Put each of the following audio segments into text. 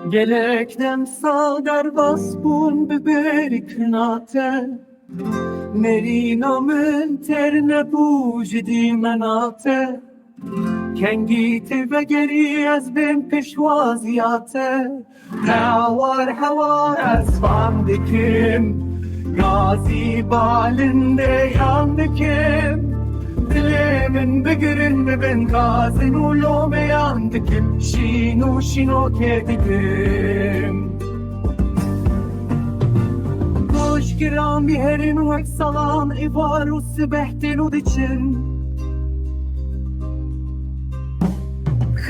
Gelektem sağdar basbun biberik nate Merino min terne bujdi menate Kengiti ve geri az bin peşvaziyate Havar esfam dikim Gazi balinde yandıkim Dilimin bigirin mi ben gazin ulome yandıkim Şino kedikim Hoş kiram biherin vek salam İvaru sibehtin udiçin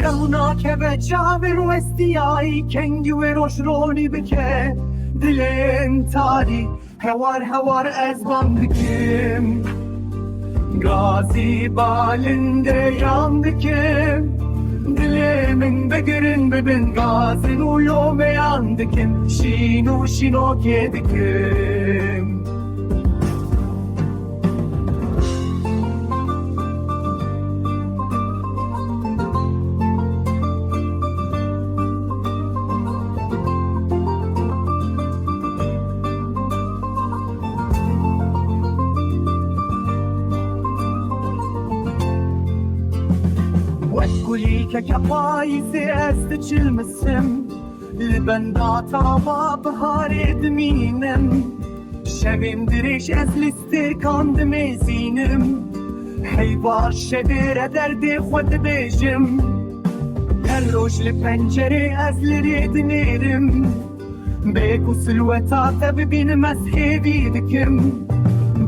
Hevnake ve cavir ve istiyai Kengi ve roşroni bike Dilin tari Hevar ezban dikim Gazi balinde yandıkim Dilimin begirin bebin gazin ulome yandıkim Şino kedikim Kulike kefayisi estçilmesim Libenda tava bahar edminim Şevimdiriş ezlistir kandım ezinim Heyvar şedir ederdi xwed bejim Her rojli pencere ezleri dinlerim Beku silveta tebibin mezhebi dikim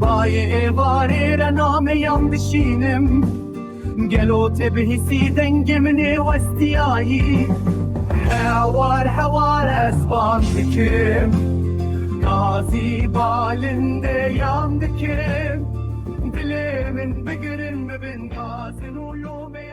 Bayi evare rename yandişinim Gelo tebhisi dengemini ve istiyai Havar esban dikim Gazi balinde yandıkim Dilimin bigirin mi bin gazin ulume